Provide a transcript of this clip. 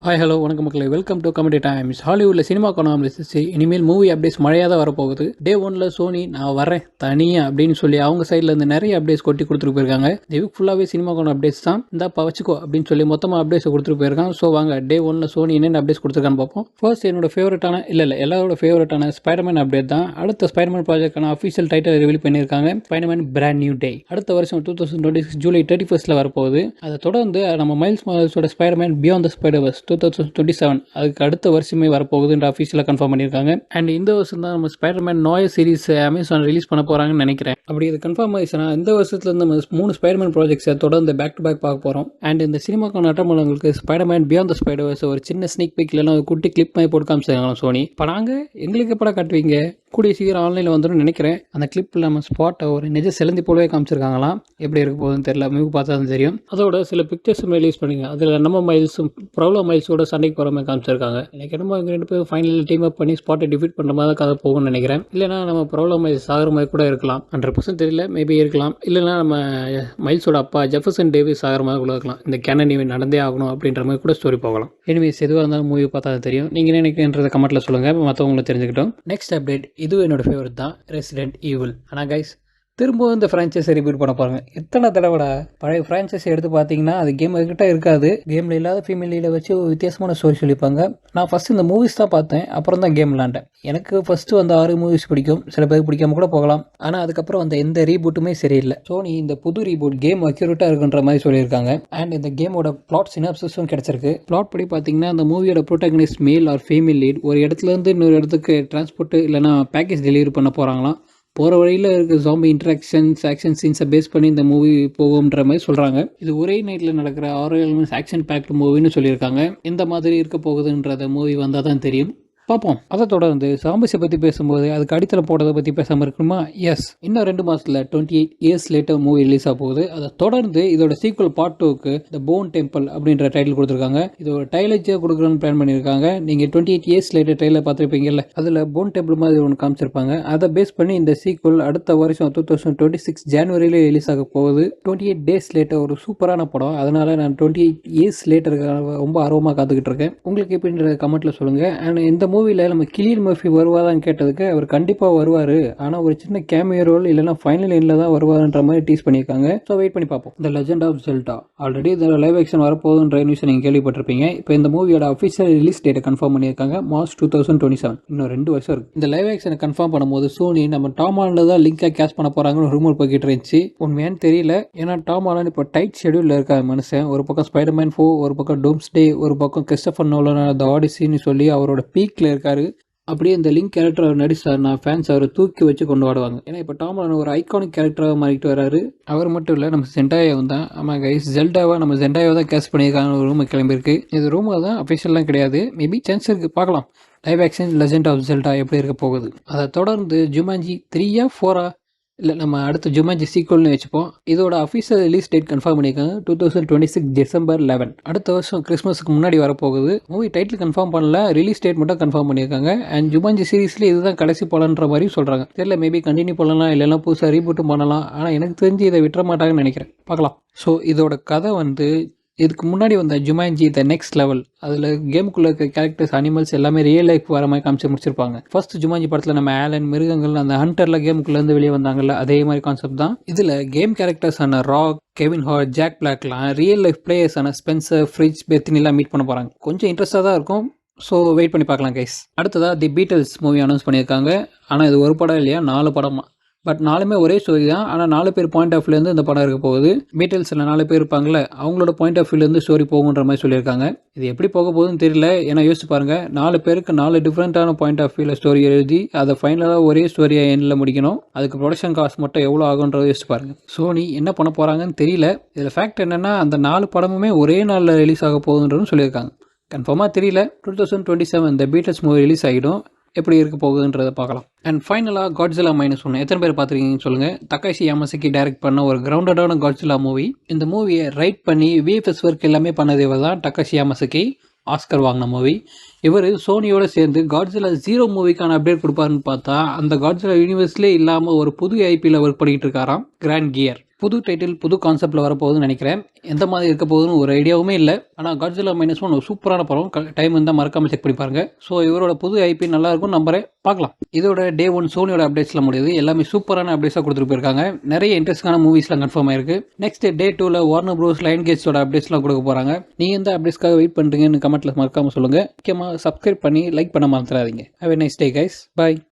Hi hello வணக்கம் மக்களே, welcome to comedy times. ஹாலிவுட்டில் சினிமா கொண்டாம் லிஸ்ட் இனிமேல் மூவி அப்டேட்ஸ் மழையாக தான் வரப்போகுது. டே ஒன்ல சோனி நான் வரேன் தனியாக அப்படின்னு சொல்லி அவங்க சைடில் இருந்து நிறைய அப்டேட்ஸ் கொட்டி கொடுத்துட்டு போயிருக்காங்க. இந்த வீக் ஃபுல்லாகவே சினிமா கொண்ட அப்டேட்ஸ் தான். இந்தாப்பா வச்சுக்கோ அப்படின்னு சொல்லி மொத்தமாக அப்டேட்ஸை கொடுத்துட்டு போயிருக்காங்க. ஸோ வாங்க டே ஒன்ல சோனி என்னென்ன அப்டேட்ஸ் கொடுத்துருக்கான்னு பார்ப்போம். ஃபர்ஸ்ட் என்னோட ஃபேவரட்டான எல்லாரோட ஃபேவரட்டான ஸ்பைடர்மேன் அப்டேட் தான். அடுத்த ஸ்பைடர்மேன் ப்ராஜெக்டான அஃபிஷியல் டைட்டில் ரிவீல் பண்ணியிருக்காங்க. ஸ்பைடர்மேன் பிராண்ட் நியூ டே அடுத்த வருஷம் 2026 ஜூலை 31 வரப்போகுது. அதை தொடர்ந்து நம்ம மைல்ஸ் மாரல்ஸோட ஸ்பைடர்மேன் பியாண்ட் த ஸ்பைடர்வர்ஸ் 2027 அதுக்கு அடுத்த வருஷமே வரப்போகுதுன்ற அஃபீஷியலாக கன்ஃபார்ம் பண்ணியிருக்காங்க. அண்ட் இந்த வருஷம் தான் நம்ம ஸ்பைடர்மேன் நோய சீரிஸ் அமேசான் ரிலீஸ் பண்ண போகிறாங்கன்னு நினைக்கிறேன். அப்படி இது கன்ஃபார்ம் ஆயிடுச்சுன்னா இந்த வருஷத்துலேருந்து நம்ம 3 ஸ்பைடர்மேன் ப்ராஜெக்ட்ஸை தொடர்ந்து பேக் டு பேக் பார்க்க போகிறோம். அண்ட் இந்த சினிமாக்கான அட்டமங்களுக்கு ஸ்பைடர்மேன் பியாண்ட் த ஸ்பைடர்வர்ஸ் ஒரு சின்ன ஸ்னீக் பீக் இல்லைன்னா ஒரு குட்டி கிளிப் மாதிரி போட்டு காமிச்சாங்க சோனி. இப்போ நாங்கள் எங்களுக்கு எப்படா காட்டுவீங்க, கூடிய சீக்கிரம் ஆன்லைனில் வந்துடும் நினைக்கிறேன். அந்த கிளிப்பில் நம்ம ஸ்பாட்டை ஒரு நிஜ சிலந்தி போலவே காமிச்சிருக்காங்களாம். எப்படி இருக்க போகுதுன்னு தெரியல, மூவி பார்த்தா தான் தெரியும். அதோட சில பிக்சர்ஸும் ரிலீஸ் பண்ணிங்க. அதில் நம்ம மைல்ஸும் ப்ராப்ளம் மைல்ஸோட சண்டைக்கு போகிற மாதிரி காமிச்சிருக்காங்க. எனக்கு என்னமோ இங்கே 2 பேரும் ஃபைனல் டீம் அப் பண்ணி ஸ்பாட்டை டிஃபீட் பண்ணுற மாதிரி கதை போகும்னு நினைக்கிறேன். இல்லைனா நம்ம ப்ராப்ளம் மைல்ஸ் ஆகிற மாதிரி கூட இருக்கலாம். 100% தெரியல, மேபி இருக்கலாம். இல்லைனா நம்ம மைல்ஸோட அப்பா ஜெஃபர்சன் டேவிஸ் ஆகிற மாதிரி கூட இருக்கலாம். இந்த கேனன் இவன் நடந்தே ஆகணும் அப்படின்ற மாதிரி கூட ஸ்டோரி போகலாம். எனிவேஸ் எதுவாக இருந்தாலும் மூவி பார்த்தா தான் தெரியும். நீங்கள் என்ன நினைக்கிறன்றதை கமெண்ட்டில் சொல்லுங்கள், மற்றவங்களை தெரிஞ்சுக்கிட்டோம். நெக்ஸ்ட் அப்டேட் இதுவும் என்னோட ஃபேவரட் தான், ரெசிடென்ட் ஈவில். ஆனால் கைஸ் திரும்பவும் இந்த ஃப்ரான்ச்சைஸை ரிப்பீட் பண்ண பாருங்க. எத்தனை தடவைடா பழைய ஃப்ரான்ச்சைஸை எடுத்து பார்த்தீங்கன்னா அது கேம் கிட்ட இருக்காது. கேமில் இல்லாத ஃபீமேல் லீடை வச்சு ஒரு வித்தியாசமான ஸ்டோரி சொல்லிப்பாங்க. நான் ஃபஸ்ட்டு இந்த மூவிஸ் தான் பார்த்தேன், அப்புறம் தான் கேம் விளாண்டேன். எனக்கு ஃபஸ்ட்டு வந்து 6 மூவிஸ் பிடிக்கும், சில பேருக்கு பிடிக்காம கூட போகலாம். ஆனால் அதுக்கப்புறம் அந்த எந்த ரீபூட்டுமே சரியில்லை. சோனி இந்த புது ரீபூட் கேம் அக்யூரேட்டாக இருக்குன்ற மாதிரி சொல்லியிருக்காங்க. அண்ட் இந்த கேமோட பிளாட் சினாப்சிஸும் கிடச்சிருக்கு. பிளாட் படி பார்த்தீங்கன்னா அந்த மூவியோட protagonist male or female lead ஒரு இடத்துலேருந்து இன்னொரு இடத்துக்கு டிரான்ஸ்போர்ட்டு இல்லைனா பேக்கேஜ் டெலிவரி பண்ண போகிறாங்களாம். போகிற வழியில் இருக்க ஜாம்பி இன்ட்ராக்ஷன்ஸ் ஆக்ஷன் சீன்ஸை பேஸ் பண்ணி இந்த மூவி போகும்ன்ற மாதிரி சொல்கிறாங்க. இது ஒரே நைட்டில் நடக்கிற 6 எலிமெண்ட்ஸ் ஆக்ஷன் பேக்டு மூவின்னு சொல்லியிருக்காங்க. இந்த மாதிரி இருக்க போகுதுன்றத மூவி வந்தால் தான் தெரியும், பார்ப்போம். அதை தொடர்ந்து சாம்பிஸை பற்றி பேசும்போது அதுக்கு அடித்தளம் போடுறதை பற்றி பேசாமல் இருக்குமா? எஸ், இன்னும் 2 மாதத்தில் 28 இயர்ஸ் லேட்டர் மூவி ரிலீஸ் ஆக போகுது. அதை தொடர்ந்து இதோட சீக்வல் பார்ட் 2க்கு த போன் டெம்பிள் அப்படின்ற டைட்டில் கொடுத்துருக்காங்க. இது ஒரு டைலஜியாக கொடுக்குறோன்னு பிளான் பண்ணியிருக்காங்க. நீங்கள் 28 இயர்ஸ் லேட்டர் டைலர் பார்த்துருப்பீங்கல்ல, அதில் போன் டெம்பிள் மாதிரி ஒன்று காமிச்சிருப்பாங்க. அதை பேஸ் பண்ணி இந்த சீக்வல் அடுத்த வருஷம் 2026 ஜனவரியிலே ரிலீஸ் ஆக போகுது. 28 டேஸ் லேட்டர் ஒரு சூப்பரான படம். அதனால நான் 28 இயர்ஸ் லேட்டருக்காக ரொம்ப ஆர்வமாக காத்துக்கிட்டு இருக்கேன். உங்களுக்கு எப்படின்ற கமெண்ட்டில் சொல்லுங்கள். அண்ட் இந்த மூவியில் நம்ம கிலியன் மர்ஃபி வருவாதான்னு கேட்டதுக்கு அவர் கண்டிப்பாக வருவார், ஆனால் ஒரு சின்ன கேமியோ ரோல் இல்லைனா ஃபைனல் எண்டில் தான் வருவாருன்ற மாதிரி டீஸ் பண்ணியிருக்காங்க. ஸோ வெயிட் பண்ணி பார்ப்போம். The legend of Zelda already இந்த லைவ் ஆக்ஷன் வரப்போகுதுன்ற நியூஸ் நீங்கள் கேள்விப்பட்டிருப்பீங்க. இப்போ இந்த மூவியோட அஃபிஷியல் ரிலீஸ் டேட்டை கன்ஃபார்ம் பண்ணியிருக்காங்க, மார்ச் 2027. இன்னும் 2 வருஷம் இருக்குது. இந்த லைவ் ஆக்ஷனை கன்ஃபார்ம் பண்ணும்போது சோனி நம்ம டாம் ஹாலண்ட் தான் லிங்காக கேஷ் பண்ண போகிறாங்கன்னு ரூமர் போய்கிட்டு இருந்துச்சு. உண்மையானு தெரியல, ஏன்னா டாம் ஹாலண்ட் இப்போ டைட் ஷெடியூலில் இருக்கார் மனுஷன். ஒரு பக்கம் ஸ்பைடர்மேன் 4, ஒரு பக்கம் டூம்ஸ்டே, ஒரு பக்கம் கிறிஸ்டோபர் நோலன் த ஆடிசின்னு சொல்லி அவரோட பீக்கில் இருக்காரு. அப்படியே இந்த லிங்க் கேரக்டர் அவர் நடிச்சார்னா ஃபேன்ஸ் அவரை தூக்கி வச்சு கொண்டாடுவாங்க. ஏன்னா இப்போ டாம் ஹாலண்ட் ஒரு ஐகானிக் கேரக்டராக மாறிட்டு வராரு. அவர் மட்டும் இல்லை, நம்ம ஜெண்டாயாவும் தான். ஆமாம் கைஸ், ஜெல்டாவா நம்ம ஜெண்டாயாவை தான் கேஷ் பண்ணியிருக்காங்க. ஒரு ரூம் கிளம்பியிருக்கு. இது ரூமாக தான், அஃபிஷியல்லாம் கிடையாது. மேபி சான்ஸ் இருக்குது, பார்க்கலாம். Live action legend of Zelda எப்படி இருக்க போகுது. அதை தொடர்ந்து ஜுமான்ஜி 3 4 இல்லை நம்ம அடுத்த ஜுமான்ஜி சீக்வல்னு வச்சுப்போம். இதோட அஃபிஷியல் ரிலீஸ் டேட் கன்ஃபார்ம் பண்ணியிருக்காங்க 2026 டிசம்பர் 11. அடுத்த வருஷம் கிறிஸ்மஸுக்கு முன்னாடி வரப்போகுது. மூவி டைட்டில் கன்ஃபார்ம் பண்ணல, ரிலீஸ் டேட் மட்டும் கன்ஃபார்ம் பண்ணியிருக்காங்க. அண்ட் ஜுமான்ஜி சீரிஸில் இதுதான் கடைசி படம்ன்ற மாதிரி சொல்கிறாங்க. தெரியல, மேபி கண்டினியூ பண்ணலாம், இல்லைனா புதுசாக ரீபூட்டும் பண்ணலாம். ஆனால் எனக்கு தெரிஞ்சு இதை விட்டுற மாட்டாங்கன்னு நினைக்கிறேன், பார்க்கலாம். ஸோ இதோட கதை வந்து இதுக்கு முன்னாடி வந்த ஜுமான்ஜி த நெக்ஸ்ட் லெவல், அதில் கேமுக்குள்ளே இருக்க கேரக்டர்ஸ் அனிமல்ஸ் எல்லாமே ரியல் லைஃப் வர மாதிரி காமிச்சு முடிச்சிருப்பாங்க. ஃபர்ஸ்ட் ஜுமான்ஜி படத்தில் நம்ம ஆலன் மிருகங்கள் அந்த ஹண்டரில் கேமுக்குள்ளேருந்து வெளியே வந்தாங்கல்ல, அதே மாதிரி கான்செப்ட் தான். இதில் கேம் கேரக்டர்ஸான ராக், கெவின் ஹார்ட், ஜாக் பிளாக்லாம் ரியல் லைஃப் பிளேயர்ஸான ஸ்பென்சர், ஃப்ரிட்ஜ், பெத்தினிலாம் மீட் பண்ண போகிறாங்க. கொஞ்சம் இன்ட்ரெஸ்ட்டாக தான் இருக்கும். ஸோ வெயிட் பண்ணி பார்க்கலாம் கைஸ். அடுத்ததாக தி பீட்டல்ஸ் மூவி அனௌன்ஸ் பண்ணியிருக்காங்க. ஆனால் இது ஒரு படம் இல்லையா, 4 படமா. பட் 4மே ஒரே ஸ்டோரி தான். ஆனால் 4 பேர் பாயிண்ட் ஆஃப் வியூலேருந்து இந்த படம் இருக்க போகுது. பீட்டல்ஸில் 4 பேர் இருப்பாங்களே, அவங்களோட பாயிண்ட் ஆஃப் வியூலேருந்து ஸ்டோரி போகுன்ற மாதிரி சொல்லியிருக்காங்க. இது எப்படி போக போகுதுன்னு தெரியல. ஏன்னா யோசிச்சு பாருங்கள், 4 பேருக்கு 4 டிஃப்ரெண்ட்டான பாயிண்ட் ஆஃப் வியூவில் ஸ்டோரி எழுதி அதை ஃபைனலாக ஒரே ஸ்டோரியை எண்டில் முடிக்கணும். அதுக்கு ப்ரொடக்ஷன் காஸ்ட் மட்டும் எவ்வளோ ஆகுன்றதை யோசிச்சு பாருங்கள். சோனி என்ன பண்ண போகிறாங்கன்னு தெரியல. இதில் ஃபேக்ட் என்னென்னா, அந்த 4 படமுமே ஒரே நாளில் ரிலீஸ் ஆக போகுதுன்றதும் சொல்லியிருக்காங்க. கன்ஃபார்மாக தெரியல. 2027 இந்த பீட்டல்ஸ் மூவி ரிலீஸ் ஆகிடும். எப்படி இருக்க போகுதுன்றதை பார்க்கலாம். அண்ட் ஃபைனலாக காட்ஜிலா -1 எத்தனை பேர் பார்த்துருக்கீங்கன்னு சொல்லுங்கள். தக்காஷி யாமசாக்கி டைரக்ட் பண்ண ஒரு கிரவுண்டடான காட்ஜிலா மூவி. இந்த மூவியை ரைட் பண்ணி விஎஃப்எக்ஸ் ஒர்க் எல்லாமே பண்ணது இவர் தான், தக்காஷி யாமசாக்கி. ஆஸ்கர் வாங்கின மூவி. இவர் சோனியோட சேர்ந்து காட்ஜிலா 0 மூவிக்கான அப்டேட் கொடுப்பாருன்னு பார்த்தா அந்த காட்ஜிலா யூனிவர்ஸ்லேயே இல்லாமல் ஒரு புது ஐபியில் ஒர்க் பண்ணிக்கிட்டு இருக்காராம், கிராண்ட் கியர். புது டைட்டில் புது கான்செப்டில் வரப்போகுதுன்னு நினைக்கிறேன். எந்த மாதிரி இருக்க போகுதுன்னு ஒரு ஐடியாவுமே இல்லை. ஆனால் காட்ஜில்லா -1 ஒரு சூப்பரான படம். டைம் இருந்தால் மறக்காமல் செக் பண்ணி பாருங்கள். ஸோ இவரோட புது ஐபி நல்லாயிருக்கும் நம்புறேன். பார்க்கலாம். இதோட Day 1 சோனியோட அப்டேட்ஸ்லாம் முடியுது. எல்லாமே சூப்பரான அப்டேட்ஸாக கொடுத்துட்டு போயிருக்காங்க. நிறைய இன்ட்ரெஸ்டான மூவிஸ்லாம் கன்ஃபார்ம் ஆயிருக்கு. நெக்ஸ்ட் Day 2ல வார்னர் ப்ரோஸ் லைன் கேட்ஸோட அப்டேட்ஸ்லாம் கொடுக்க போகிறாங்க. நீங்கள் எந்த அப்டேட்ஸ்க்காக வெயிட் பண்ணுறீங்கன்னு கமெண்ட்டில் மறக்காமல் சொல்லுங்கள். முக்கியமாக சப்ஸ்கிரைப் பண்ணி லைக் பண்ண மறந்துடாதீங்க. Have a nice day guys. By.